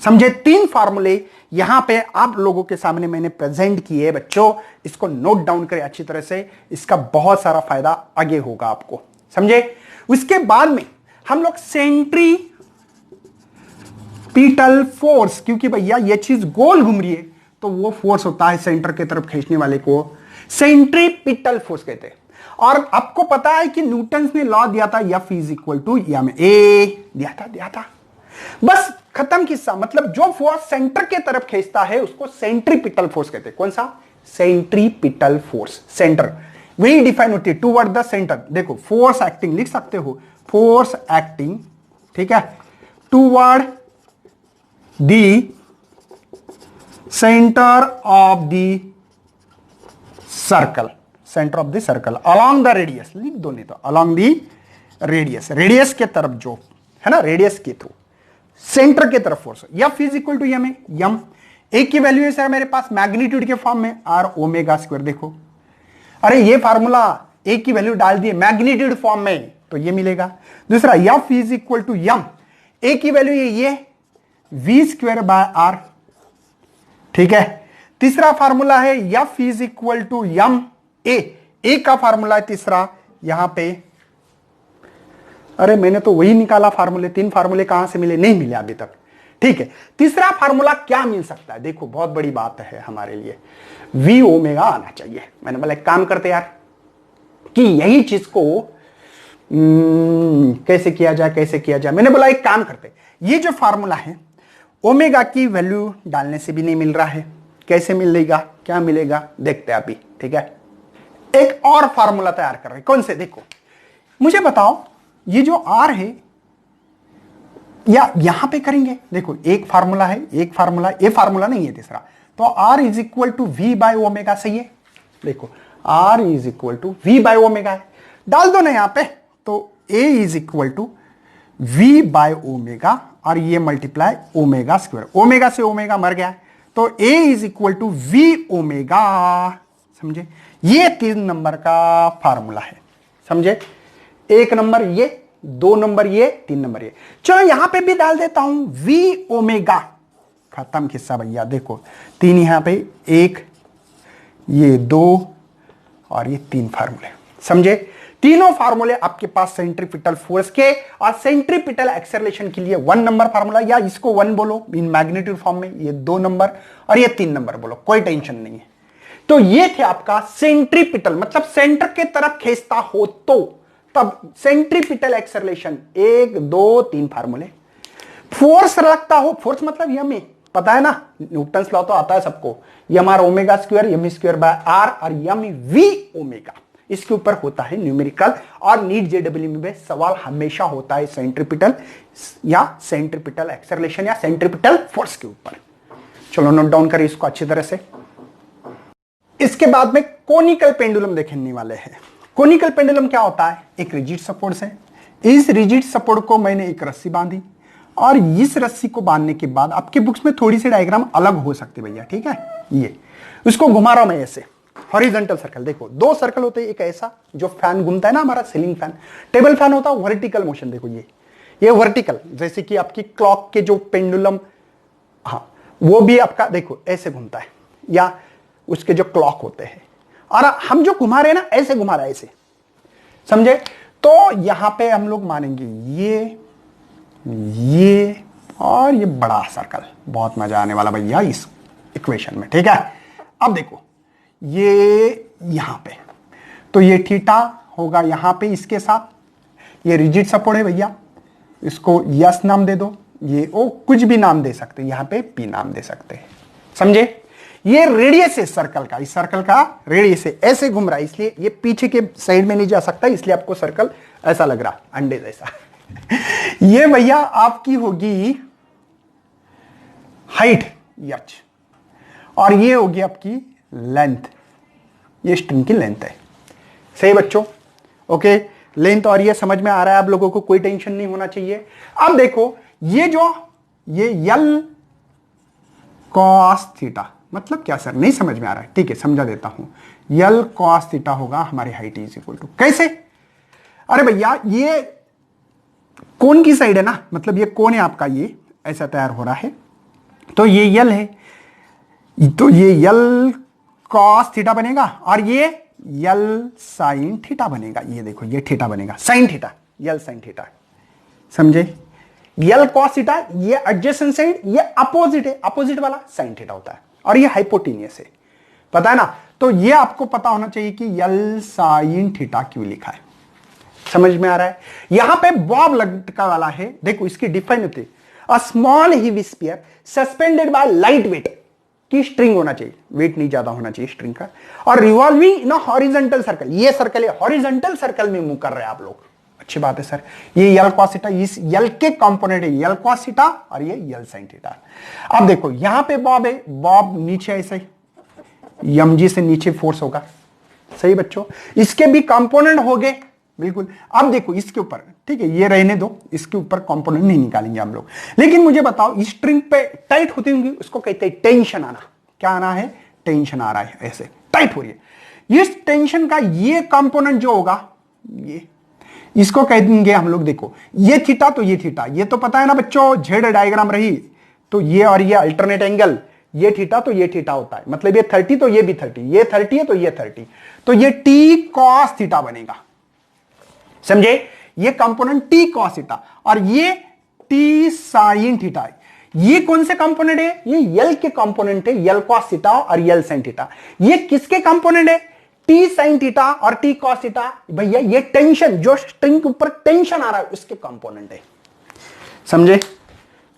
Speaker 1: समझे? तीन फार्मूले यहां पे आप लोगों के सामने मैंने प्रेजेंट किए बच्चों, इसको नोट डाउन करें अच्छी तरह से, इसका बहुत सारा फायदा आगे होगा आपको, समझे? उसके बाद में हम लोग सेंट्रीपिटल फोर्स, क्योंकि भैया ये चीज गोल घूम रही है तो वो फोर्स होता है सेंटर की तरफ खींचने वाले को सेंट्रीपिटल फोर्स कहते हैं। और आपको पता है कि न्यूटन ने लॉ दिया था F is equal to m a, दिया था बस खत्म किस्सा। मतलब जो फोर्स सेंटर के तरफ खींचता है उसको सेंट्रीपिटल फोर्स कहते हैं। कौन सा? सेंट्रीपिटल फोर्स, सेंटर वही डिफाइन होती है, टूवर्ड द सेंटर। देखो फोर्स एक्टिंग लिख सकते हो, फोर्स एक्टिंग, ठीक है, toward the centre of the circle, centre of the circle along the radius, लिख दो नहीं तो अलोंग द रेडियस, रेडियस के तरफ जो है ना, रेडियस के थ्रू सेंटर के तरफ force. F is equal to m, m एक की वैल्यू है सर मेरे पास मैग्नीट्यूड के फॉर्म में आर ओमेगा स्क्वायर। देखो अरे ये फार्मूला एक की वैल्यू डाल दिए मैग्नीट्यूड फॉर्म में तो ये मिलेगा। दूसरा F is equal to m, एक की वैल्यू ये v स्क्वायर बाय आर, ठीक है। तीसरा फार्मूला है F is equal to m a का फार्मूला है तीसरा यहां पे। अरे मैंने तो वही निकाला फार्मूले, तीन फार्मूले कहां से मिले? नहीं मिले अभी तक, ठीक है। तीसरा फार्मूला क्या मिल सकता है? देखो बहुत बड़ी बात है हमारे लिए, v ओमेगा आना चाहिए। मैंने बोला एक काम करते यार कि यही चीज को कैसे किया जाए। मैंने बोला एक काम करते, ये जो फार्मूला है ओमेगा की वैल्यू डालने से भी नहीं मिल रहा है, कैसे मिलेगा, क्या मिलेगा देखते हैं अभी, ठीक है। एक और फार्मूला तैयार कर रहे हैं, कौन से? देखो मुझे बताओ, ये जो R है या यहां पे करेंगे, देखो एक फार्मूला है, एक फार्मूला, ये फार्मूला नहीं है तीसरा, तो R is equal to V by omega, सही है। देखो R is equal to V by omega है, डाल दो ना यहां पे, तो A is equal to V by omega और ये मल्टीप्लाई ओमेगा स्क्वायर, ओमेगा से ओमेगा मर गया तो A is equal to V omega, समझे? ये 3 नंबर का फार्मूला है, समझे? 1 नंबर ये, 2 नंबर ये, 3 नंबर ये। चलो यहां पे भी डाल देता हूं V ओमेगा, खत्म किस्सा भैया। देखो 3 यहां पे, 1 ये 2 और ये 3 फार्मूले, समझे? तीनों फार्मूले आपके पास सेंट्रीपिटल फोर्स के और सेंट्रीपिटल एक्सेलरेशन के लिए 1 नंबर फार्मूला, या इसको 1 बोलो इन मैग्नीट्यूड फॉर्म में, ये 2 नंबर और ये 3 नंबर बोलो, कोई टेंशन नहीं है। तो ये थे आपका सेंट्रीपिटल, मतलब सेंटर के तरफ खींचता हो तो तब सेंट्रीपिटल एक्सेलरेशन। 1 2 3 फार्मूले। फोर्स लगता हो, फोर्स मतलब यम, पता है ना, न्यूटन लॉ तो आता है सबको, M R omega square M square by R, और यम वी ओमेगा, इसके ऊपर होता है न्यूमेरिकल। और नीट जेडब्ल्यू में सवाल हमेशा होता है सेंट्रीपिटल या सेंट्रीपिटल एक्सेलरेशन या सेंट्रीपिटल फोर्स के ऊपर। चलो नोट डाउन करिए इसको अच्छी तरह से। इसके बाद में कोनिकल पेंडुलम देखने वाले हैं। कोनिकल पेंडुलम क्या होता है? एक रिजिड सपोर्ट है। इस रिजिड सपोर्ट को मैंने एक रस्सी बांधी, और इस रस्सी को बांधने के बाद आपके बुक्स में थोड़ी सी डायग्राम अलग हो सकती है भैया, ठीक है। ये उसको घुमा रहा हूं मैं ऐसे, हॉरिजॉन्टल सर्कल। देखो 2 सर्कल होते हैं, एक ऐसा जो फैन घूमता है ना हमारा सीलिंग फैन, टेबल फैन होता है वर्टिकल मोशन। देखो ये वर्टिकल, जैसे कि आपकी क्लॉक के जो पेंडुलम, हाँ वो भी आपका देखो ऐसे घूमता है, या उसके जो क्लॉक होते हैं, और हम जो घुमा रहे हैं ना ऐसे घुमा रहे हैं, ऐसे समझे। तो यहां पे हम लोग मानेंगे ये और ये बड़ा सर्कल, बहुत मजा आने वाला भैया इस इक्वेशन में, ठीक है। अब देखो ये यहां पे, तो ये थीटा होगा यहां पे इसके साथ, ये रिजिड सपोर्ट है भैया, इसको यस नाम दे दो, ये ओ कुछ भी नाम दे सकते हैं, यहां पे पी नाम दे सकते हैं, समझे। ये रेडियस है सर्कल का, इस सर्कल का रेडियस है, ऐसे घूम रहा है, इसलिए ये पीछे के साइड में नहीं जा सकता, इसलिए आपको सर्कल ऐसा लग रहा है, अंडे जैसा। ये भैया आपकी होगी हाइट एच, और ये होगी आपकी लेंथ, ये स्ट्रिंग की लेंथ है। सही बच्चों, ओके। लेंथ और ये समझ में आ रहा है आप लोगों को, कोई टेंशन नहीं होना चाहिए। अब देखो ये यल कॉस थीटा, मतलब क्या सर, नहीं समझ में आ रहा है, ठीक है समझा देता हूं। यल कॉस थीटा होगा हमारी हाइट इज इक्वल टू, कैसे? अरे भैया ये कोन की साइड है ना, मतलब ये कोन है आपका, ये ऐसा तैयार हो रहा है, तो ये यल है, तो ये यल कॉस थीटा बनेगा, और ये यल साइन थीटा बनेगा। ये देखो ये थीटा बनेगा, साइन थीटा, यल साइन थीटा, समझे। यल कॉस थीटा, ये एडजेसेंट साइड, ये अपोजिट है, अपोजिट वाला साइन थीटा होता है, और ये हाइपोटेनियस है, पता है ना। तो ये आपको पता होना चाहिए कि यल साइन थीटा क्यों लिखा है, समझ में आ रहा है। यहां पे बॉब लटका वाला है, देखो इसकी डिफाइन होती है, a small heavy sphere suspended by light weight की स्ट्रिंग होना चाहिए, वेट नहीं ज्यादा होना चाहिए स्ट्रिंग का, और रिवॉल्विंग इन हॉरिजॉन्टल सर्कल, ये सर्कल है हॉरिजॉन्टल सर्कल में मूव कर रहे हैं आप लोग, अच्छी बात है सर। ये यल कॉस थीटा, इस यल के कंपोनेंट है यल कॉस थीटा, और ये यल साइन थीटा। अब देखो यहां पे बॉब है, बॉब नीचे ऐसे यम जी से नीचे फोर्स होगा, सही बच्चों। इसके भी कंपोनेंट हो गए, बिल्कुल। अब देखो इसके ऊपर, ठीक है ये रहने दो, इसके ऊपर कंपोनेंट नहीं निकालेंगे हम लोग, लेकिन मुझे बताओ इस स्ट्रिंग पे टाइट होती होंगी, उसको कहते हैं टेंशन आना। क्या आना है? टेंशन आ रहा है, ऐसे टाइट हो रही है। इस टेंशन का ये कंपोनेंट जो होगा, ये इसको कह देंगे हम लोग, देखो ये थीटा तो ये थीटा, ये तो पता है ना बच्चों, जेड डायग्राम रही तो ये और ये अल्टरनेट एंगल, ये थीटा तो ये थीटा होता है, मतलब ये 30 तो ये भी 30, ये 30 है तो ये 30, तो ये टी कॉस थीटा बनेगा, समझे। ये कंपोनेंट टी कॉस थीटा, और ये टी साइन थीटा है। ये कौन से कंपोनेंट है? ये यल के कंपोनेंट है, यल कॉस थीटा और यल साइन थीटा। ये किसके कंपोनेंट है? टी साइन थीटा और टी कॉस थीटा। भैया ये टेंशन, जो स्ट्रिंग के ऊपर टेंशन आ रहा है उसके कंपोनेंट है, समझे।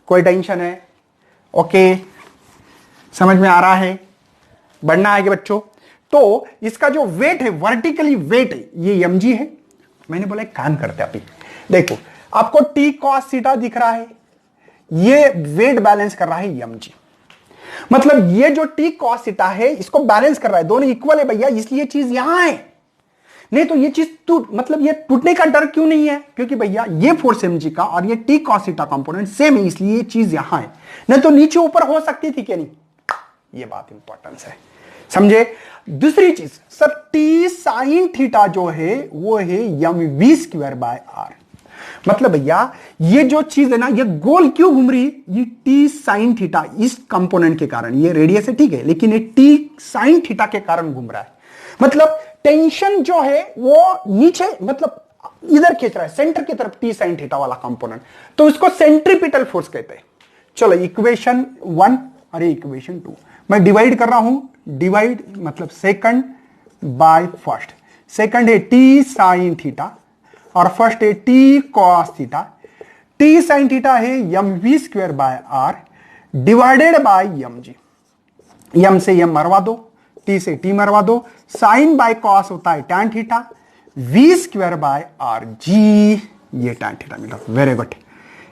Speaker 1: कोई टेंशन है? ओके, समझ में आ रहा है, बढ़ना आगे बच्चों। तो इसका जो वेट है, वर्टिकली वेट है, ये mg है। मैंने बोला एक काम करते हैं, अभी देखो आपको टी कॉस थीटा दिख रहा है, ये वेट बैलेंस कर रहा है mg, मतलब ये जो टी कॉस थीटा है इसको बैलेंस कर रहा है, दोनों इक्वल है भैया, इसलिए चीज यहां है। नहीं तो ये चीज मतलब ये टूटने का डर क्यों नहीं है? क्योंकि भैया ये फोर्स mg का और ये T cos theta component same है, इसलिए ये चीज यहां है, नहीं तो नीचे ऊपर हो सकती थी क्या नहीं। ये बात इंपॉर्टेंस है, समझे। दूसरी चीज सर, टी साइन थीटा जो है वो है M V square by R, मतलब भैया ये जो चीज है ना, ये गोल क्यों घूम रही है? ये टी साइन थीटा इस कंपोनेंट के कारण, ये रेडियस है ठीक है, लेकिन ये टी साइन थीटा के कारण घूम रहा है। मतलब टेंशन जो है वो नीचे, मतलब इधर खींच रहा है सेंटर की तरफ, टी साइन थीटा वाला कंपोनेंट, तो उसको सेंट्रीपिटल फोर्स कहते हैं। चलो इक्वेशन 1 और इक्वेशन 2 मैं डिवाइड कर रहा हूं डिवाइड मतलब सेकंड बाय फर्स्ट। सेकंड है टी साइन थीटा और फर्स्ट है T cos theta. T sine theta है M V square by R divided by M G. M से एम मरवा दो, टी से टी मरवा दो। साइन बाय कॉस होता है tan theta, V square by R g, ये टैन थीटा मिल रहा है। वेरी गुड,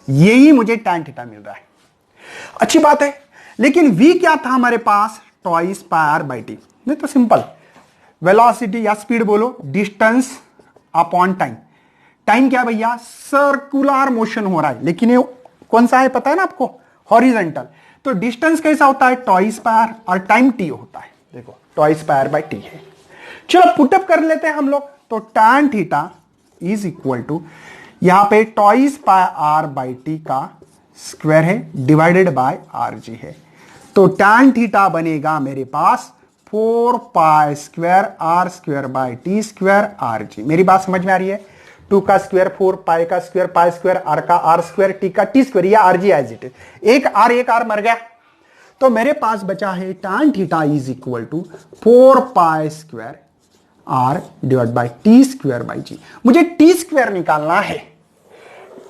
Speaker 1: यही मुझे टैन थीटा मिल रहा है, अच्छी बात है। लेकिन v क्या था हमारे पास, twice pi are by T. नहीं तो सिंपल, वेलोसिटी या स्पीड बोलो, डिस्टेंस अपॉन टाइम। टाइम क्या भैया, सर्कुलर मोशन हो रहा है, लेकिन ये कौन सा है पता है ना आपको, हॉरिजेंटल। तो डिस्टेंस कैसा होता है, ट्वाइस पाई आर, और टाइम टी होता है, देखो twice pi are by T है। चलो पुटअप कर लेते हैं हम लोग। तो tan theta is equal to, यहां पे twice pi are by T का स्क्वायर है डिवाइडेड बाय आर जी है। तो tan थीटा बनेगा मेरे पास 4 pi square R square by T square R g. मेरी बात समझ में आ रही है, 2 का स्क्वायर 4, पाई का स्क्वायर पाई स्क्वायर, आर का आर स्क्वायर, टी का टी स्क्वायर, या R G as it is. एक आर मर गया, तो मेरे पास बचा है tan theta is equal to 4 pi square R divide by T square by G. मुझे टी स्क्वायर निकालना है,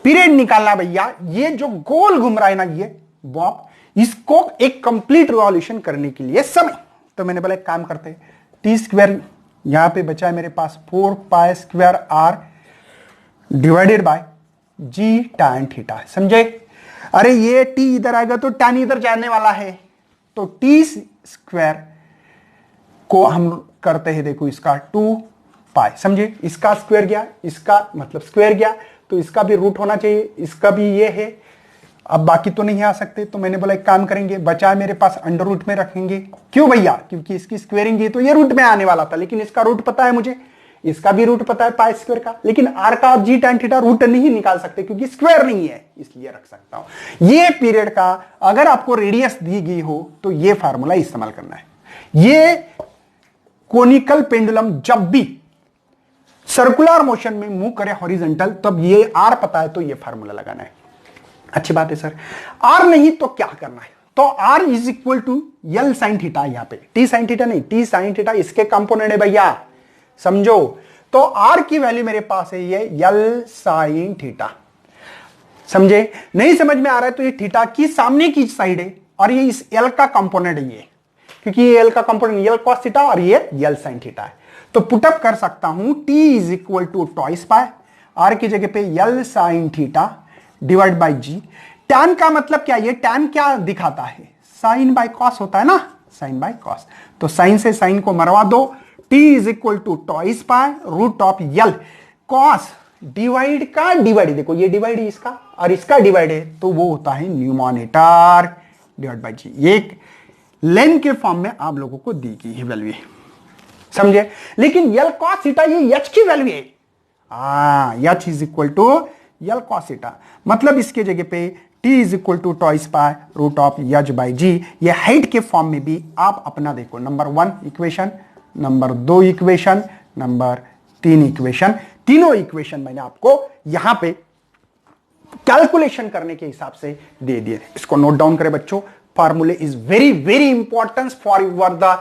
Speaker 1: पीरियड निकालना भैया। ये जो गोल घूम रहा है ना ये बॉब, इसको एक कंप्लीट रिवॉल्यूशन करने के लिए समय। तो मैंने बोला एक काम करते हैं, टी स्क्वायर यहां पे बचा है मेरे पास 4 pi square R divided by g tan theta, समझे। अरे ये टी इधर आएगा तो टैन इधर जाने वाला है, तो टी स्क्वायर को हम करते हैं, देखो इसका 2 पाई, समझे। इसका स्क्वायर गया, इसका मतलब स्क्वायर गया, तो इसका भी रूट होना चाहिए, इसका भी ये है। अब बाकी तो नहीं आ सकते, तो मैंने बोला एक काम करेंगे, बचा मेरे पास अंडर रूट में रखेंगे। क्यों भैया, क्योंकि इसकी स्क्वेयरिंग है तो ये रूट में आने वाला था, लेकिन इसका रूट पता है मुझे, इसका भी रूट पता है पाई स्क्वायर का, लेकिन आर का जी टैन थीटा रूट नहीं निकाल सकते क्योंकि स्क्वायर नहीं है, इसलिए रख सकता हूं। ये पीरियड का अगर आपको रेडियस दी गई हो तो ये फार्मूला इस्तेमाल करना है। ये कोनिकल पेंडुलम जब भी सर्कुलर मोशन में मूव करे हॉरिजॉन्टल, तब ये आर पता है तो ये फार्मूला लगाना है। अच्छी बात है सर। आर नहीं तो क्या करना है, तो R is equal to L sine theta, यहां पे टी साइन थीटा नहीं, टी साइन थीटा इसके कंपोनेंट है भैया, समझो। तो आर की वैल्यू मेरे पास है ये यल साइन थीटा, समझे। नहीं समझ में आ रहा है तो ये थीटा की सामने की साइड है और ये इस एल का कंपोनेंट है ये, क्योंकि ये एल का कंपोनेंट यल कॉस थीटा और ये यल साइन थीटा है। तो पुटअप कर सकता हूं t is equal to twice pi, R की जगह पे L sine theta divide by G. Tan का मतलब क्या, ये टैन क्या दिखाता है, साइन बाय कॉस होता है ना, साइन बाय कॉस। तो साइन से साइन को मरवा दो, t is equal to twice pi root of L cos divide का डिवाइड, देखो ये डिवाइड है इसका और इसका डिवाइड है, तो वो होता है न्यूमरेटर डिवाइड बाई जी। ये लेन के फॉर्म में आप लोगों को दी गई है वैल्यू, समझे। लेकिन यल कॉस थीटा ये एच की वैल्यू है, H is equal to L cos theta, मतलब इसके जगह पे t is equal to twice pi root of H by G. ये हाइट के फॉर्म में भी आप अपना देखो, number 1 equation, number 2 equation, number 3 equation, तीनों इक्वेशन मैंने आपको यहां पे कैलकुलेशन करने के हिसाब से दे दिए। इसको नोट डाउन करें बच्चों, formulae is very very important for your the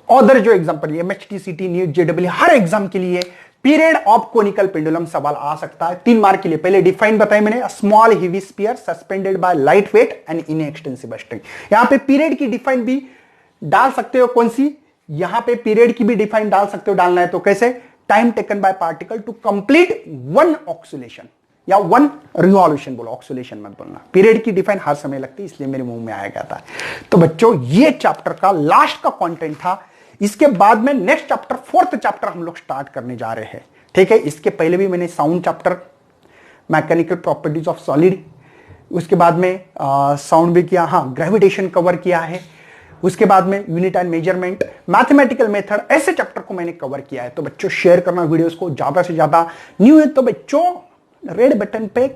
Speaker 1: other जो एग्जाम्पल, एमएचटी, सीटी, नीट, जेडब्ल्यू, हर एग्जाम के लिए पीरियड ऑफ कोनिकल पेंडुलम सवाल आ सकता है 3 मार्क के लिए। पहले डिफाइन बताया मैंने, small heavy sphere suspended by light weight and inextensible string. यहां पे पीरियड की डिफाइन भी डाल सकते हो, कौन सी, यहां पे पीरियड की भी डिफाइन डाल सकते हो, डालना है तो कैसे, time taken by particle to complete 1 oscillation या 1 रिवॉल्यूशन बोलो, ऑक्सीलेशन मत बोलना। पीरियड की डिफाइन हर समय लगती है, इसलिए मेरे मुंह में आया गया था। तो बच्चों ये चैप्टर का लास्ट का कंटेंट था। इसके बाद में नेक्स्ट चैप्टर, 4th चैप्टर हम लोग स्टार्ट करने जा रहे हैं, ठीक है। इसके पहले भी मैंने sound chapter, mechanical properties of solid, उसके बाद में साउंड भी किया, हाँ ग्रेविटेशन कवर किया है, उसके बाद में unit and measurement, mathematical method, ऐसे चैप्टर को मैंने कवर किया है। तो बच्चों शेयर करना वीडियोस को ज्यादा से ज्यादा। न्यू है तो बच्चों रेड बटन पे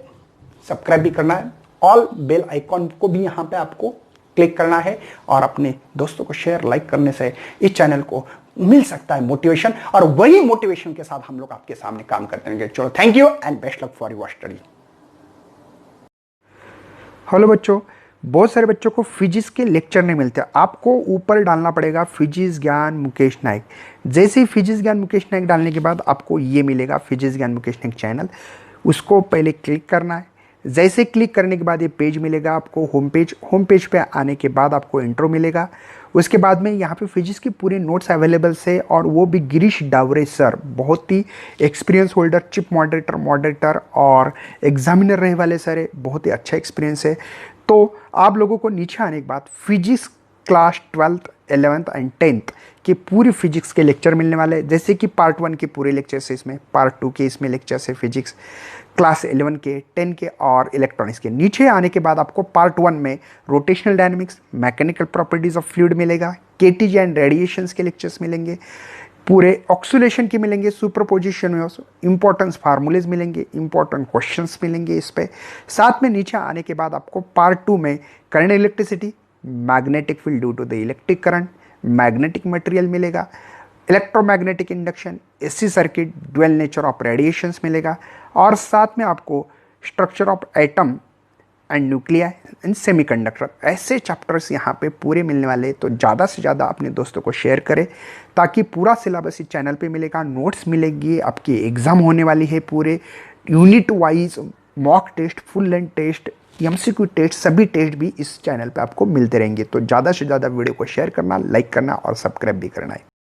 Speaker 1: सब्सक्राइब भी करना है, ऑल बेल आइकॉन को भी यहां पे आपको क्लिक करना है, और अपने दोस्तों को शेयर लाइक करने से इस चैनल को मिल सकता है मोटिवेशन, और वही मोटिवेशन के साथ हम लोग आपके सामने काम करते रहेंगे। चलो thank you and best luck for your study. Hello बच्चों,
Speaker 2: बहुत सारे बच्चों को फिजिक्स के लेक्चर नहीं मिलते, आपको ऊपर डालना पड़ेगा फिजिक्स ज्ञान मुकेश नायक। जैसे ही फिजिक्स ज्ञान मुकेश नायक डालने के बाद आपको ये मिलेगा फिजिक्स ज्ञान मुकेश नायक चैनल, उसको पहले क्लिक करना है। जैसे क्लिक करने के बाद ये पेज मिलेगा आपको, होम पेज पे आने के बाद आपको इंट्रो मिलेगा। उसके बाद में यहाँ पे फिजिक्स की पूरे नोट्स अवेलेबल से, और वो भी गिरीश डावरे सर, बहुत ही एक्सपीरियंस होल्डर, चिप मॉडरेटर और एग्जामिनर रहे वाले सर है, बहुत ही अच्छा एक्सपीरियंस है। तो आप लोगों को नीचे आने के बाद physics class 12th 11th and 10th के पूरी फिजिक्स के लेक्चर मिलने वाले हैं। जैसे कि पार्ट 1 के पूरे लेक्चर्स है इसमें, पार्ट 2 के इसमें लेक्चर्स है फिजिक्स क्लास 11 के, 10 के और इलेक्ट्रॉनिक्स के। नीचे आने के बाद आपको पार्ट 1 में rotational dynamics, mechanical properties of fluid मिलेगा, केटीजी एंड रेडिएशंस के लेक्चर्स मिलेंगे, पूरे ऑक्सीलेशन के मिलेंगे, सुपरपोजिशन में इंपॉर्टेंस फार्मूलेज मिलेंगे, इंपॉर्टेंट क्वेश्चंस मिलेंगे इस पे। साथ में नीचे आने के बाद आपको पार्ट 2 में current electricity, magnetic field due to the electric current, magnetic material मिलेगा, electromagnetic induction, AC circuit, dual nature of radiations मिलेगा, और साथ में आपको structure of atom and nuclei and semiconductor, ऐसे चैप्टर्स यहाँ पे पूरे मिलने वाले। तो ज़्यादा से ज़्यादा अपने दोस्तों को शेयर करें ताकि पूरा सिलेबस इस चैनल पे मिलेगा, नोट्स मिलेगी, आपकी एग्ज़ाम होने वाली है, पूरे unit wise mock test, full length test, MCQ test, सभी टेस्ट भी इस चैनल पे आपको मिलते रहेंगे। तो ज़्यादा से ज़्यादा वीडियो को शेयर करना, लाइक करना और सब्सक्राइब भी करना है।